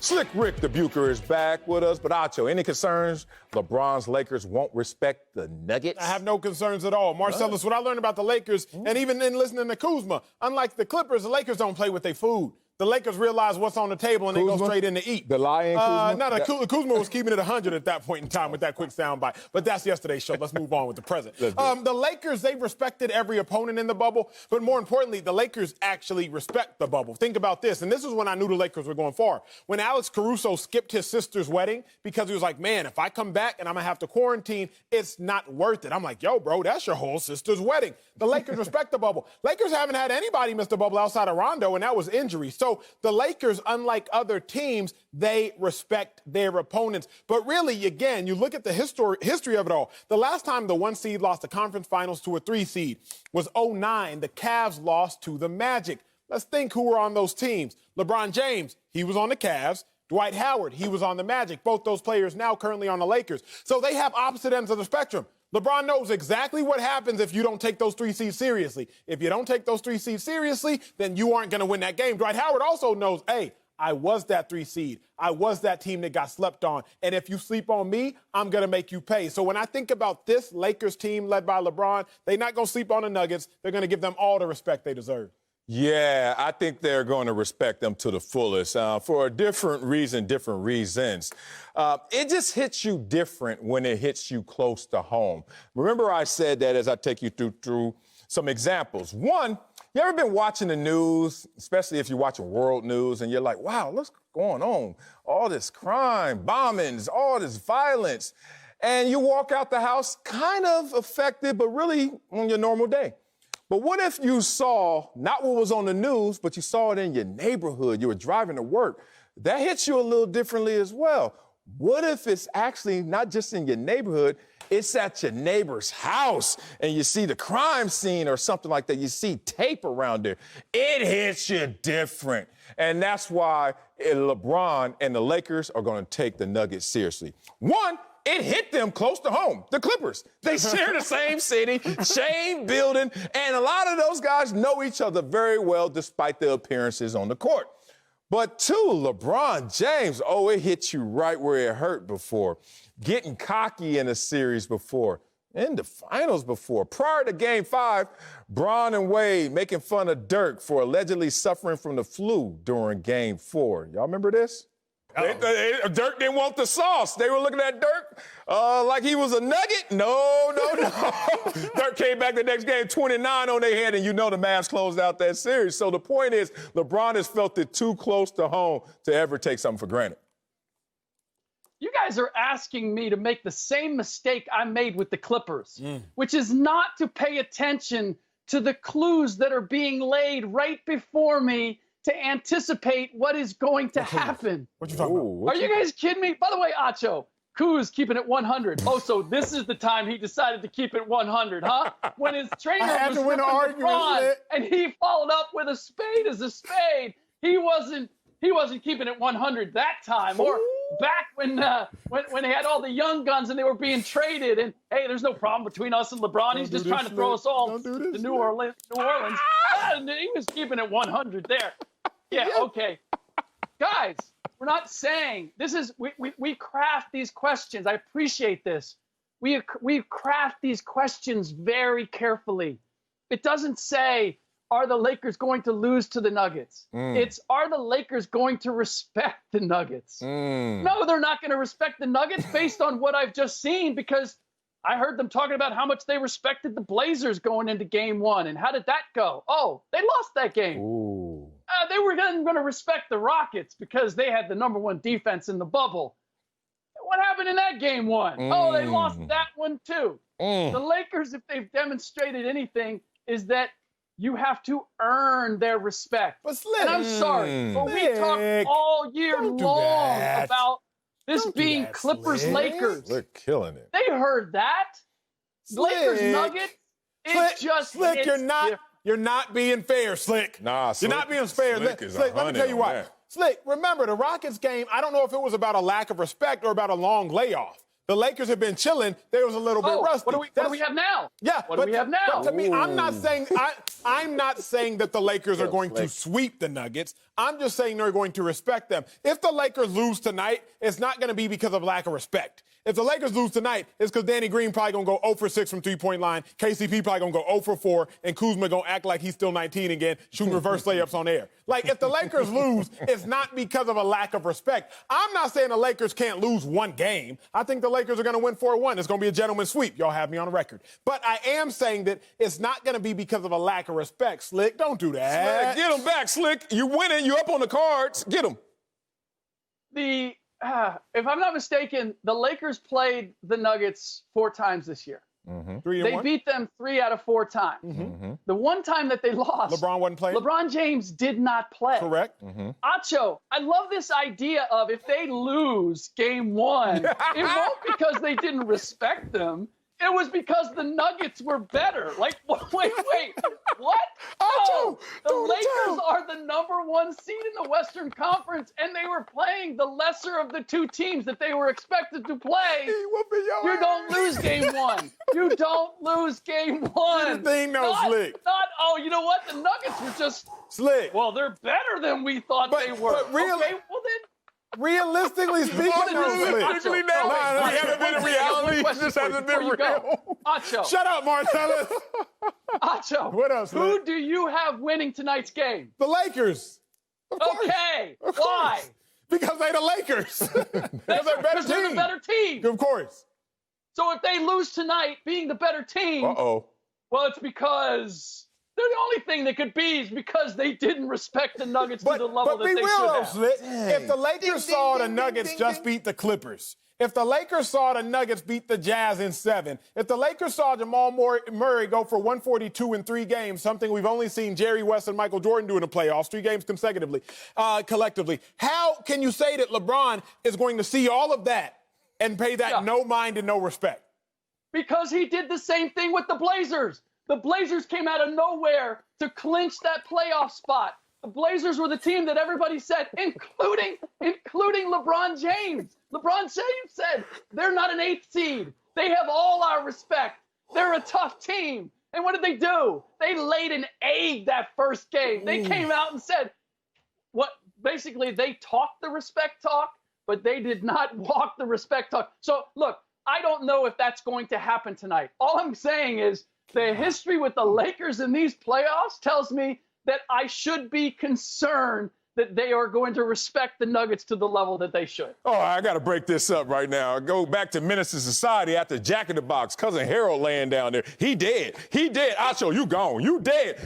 Slick Ric Bucher is back with us, but Acho, any concerns LeBron's Lakers won't respect the Nuggets? I have no concerns at all. Marcellus, what I learned about the Lakers, and even in listening to Kuzma, unlike the Clippers, the Lakers don't play with their food. The Lakers realize what's on the table, and they go straight in to eat. The lying Kuzma? Kuzma was keeping it 100 at that point in time with that quick soundbite. But that's yesterday's show. Let's move on with the present. The Lakers, they respected every opponent in the bubble, but more importantly, the Lakers actually respect the bubble. Think about this, and this is when I knew the Lakers were going far. When Alex Caruso skipped his sister's wedding because he was like, man, if I come back and I'm going to have to quarantine, it's not worth it. I'm like, yo, bro, that's your whole sister's wedding. The Lakers respect the bubble. Lakers haven't had anybody miss the bubble outside of Rondo, and that was injury. So the Lakers, unlike other teams, they respect their opponents. But really, again, you look at the history of it all. The last time the 1 seed lost the conference finals to a 3 seed was 2009. The Cavs lost to the Magic. Let's think who were on those teams. LeBron James, he was on the Cavs. Dwight Howard, he was on the Magic. Both those players now currently on the Lakers. So they have opposite ends of the spectrum. LeBron knows exactly what happens if you don't take those 3 seeds seriously. If you don't take those 3 seeds seriously, then you aren't going to win that game. Dwight Howard also knows, hey, I was that 3 seed. I was that team that got slept on. And if you sleep on me, I'm going to make you pay. So when I think about this Lakers team led by LeBron, they're not going to sleep on the Nuggets. They're going to give them all the respect they deserve. Yeah, I think they're going to respect them to the fullest for a different reason, different reasons. It just hits you different when it hits you close to home. Remember I said that as I take you through some examples. One, you ever been watching the news, especially if you're watching world news, and you're like, wow, what's going on? All this crime, bombings, all this violence. And you walk out the house kind of affected, but really on your normal day. But what if you saw not what was on the news, but you saw it in your neighborhood? You were driving to work. That hits you a little differently as well. What if it's actually not just in your neighborhood, it's at your neighbor's house and you see the crime scene or something like that? You see tape around there. It hits you different. And that's why LeBron and the Lakers are going to take the Nuggets seriously. One, it hit them close to home, the Clippers. They share the same city, same building, and a lot of those guys know each other very well despite their appearances on the court. But two, LeBron James, it hit you right where it hurt before. Getting cocky in a series before, in the finals before. Prior to Game 5, Bron and Wade making fun of Dirk for allegedly suffering from the flu during Game 4. Y'all remember this? Dirk didn't want the sauce. They were looking at Dirk like he was a nugget. No. Dirk came back the next game, 29 on their head, and you know the Mavs closed out that series. So the point is, LeBron has felt it too close to home to ever take something for granted. You guys are asking me to make the same mistake I made with the Clippers, which is not to pay attention to the clues that are being laid right before me to anticipate what is going to happen. What you talking about? Are you guys kidding me? By the way, Acho, Kuz keeping it 100. Oh, so this is the time he decided to keep it 100, huh? When his trainer was to win an argument, and he followed up with a spade as a spade, he wasn't keeping it 100 that time. Or back when they had all the young guns and they were being traded, and hey, there's no problem between us and LeBron. He's just trying to throw us all to New Orleans. He was keeping it 100 there. Yeah, okay. Guys, we're not saying this is we craft these questions. I appreciate this. We craft these questions very carefully. It doesn't say, are the Lakers going to lose to the Nuggets? It's, are the Lakers going to respect the Nuggets? No, they're not going to respect the Nuggets based on what I've just seen, because I heard them talking about how much they respected the Blazers going into Game 1. And how did that go? Oh, they lost that game. They were going to respect the Rockets because they had the #1 defense in the bubble. What happened in that Game 1? Oh, they lost that one too. The Lakers, if they've demonstrated anything, is that you have to earn their respect. But Slick, and I'm sorry, but we talked all year long about this being Clippers-Lakers. They're killing it. They heard that. Lakers-Nuggets, it just Slick, hits you're not being fair, Slick. Nah, Slick, you're not being fair. Slick, let me tell you why. Slick, remember, the Rockets game, I don't know if it was about a lack of respect or about a long layoff. The Lakers have been chilling. They was a little bit rusty. What do we have now? Yeah, what do we have now? But to me, I'm not saying that the Lakers are going to sweep the Nuggets. I'm just saying they're going to respect them. If the Lakers lose tonight, it's not going to be because of lack of respect. If the Lakers lose tonight, it's because Danny Green probably going to go 0 for 6 from three-point line. KCP probably going to go 0 for 4, and Kuzma going to act like he's still 19 again, shooting reverse layups on air. Like, if the Lakers lose, it's not because of a lack of respect. I'm not saying the Lakers can't lose one game. I think the Lakers are going to win 4-1. It's going to be a gentleman's sweep. Y'all have me on the record. But I am saying that it's not going to be because of a lack of respect. Slick, don't do that. Slick, get them back, Slick. You winning. You up on the cards. Get them. If I'm not mistaken, the Lakers played the Nuggets 4 times this year. Mm-hmm. They beat them 3 out of 4 times. Mm-hmm. The one time that they lost, LeBron wasn't playing. LeBron James did not play. Correct. Mm-hmm. Acho, I love this idea of if they lose game 1, it won't because they didn't respect them. It was because the Nuggets were better. Like, wait, what? No, the Lakers are the #1 seed in the Western Conference, and they were playing the lesser of the 2 teams that they were expected to play. You don't lose game 1. You don't lose game 1. Slick. You know what? The Nuggets were just Slick. Well, they're better than we thought they were. But really, okay, well then. Realistically speaking, Realistically, we haven't been in reality. It just hasn't been real. Acho. Shut up, Marcellus. Acho. What else, Who Luke? do you have winning tonight's game? The Lakers. Of course. Okay. Of Why? course. Because they're the Lakers. Because they're the better team. Of course. So if they lose tonight, being the better team, well, it's because they're the only thing that could be is because they didn't respect the Nuggets to the level that they should have. Slick. If the Lakers saw the Nuggets just beat the Clippers, if the Lakers saw the Nuggets beat the Jazz in 7, if the Lakers saw Jamal Murray go for 142 in 3 games, something we've only seen Jerry West and Michael Jordan do in the playoffs, 3 games consecutively, collectively, how can you say that LeBron is going to see all of that and pay that no mind and no respect? Because he did the same thing with the Blazers. The Blazers came out of nowhere to clinch that playoff spot. The Blazers were the team that everybody said, including LeBron James. LeBron James said, they're not an 8th seed. They have all our respect. They're a tough team. And what did they do? They laid an egg that first game. They came out and said, basically they talked the respect talk, but they did not walk the respect talk. So, look, I don't know if that's going to happen tonight. All I'm saying is, the history with the Lakers in these playoffs tells me that I should be concerned that they are going to respect the Nuggets to the level that they should. Oh, I got to break this up right now. I go back to Menace to Society after Jack in the Box. Cousin Harold laying down there. He dead. Acho, you gone. You dead.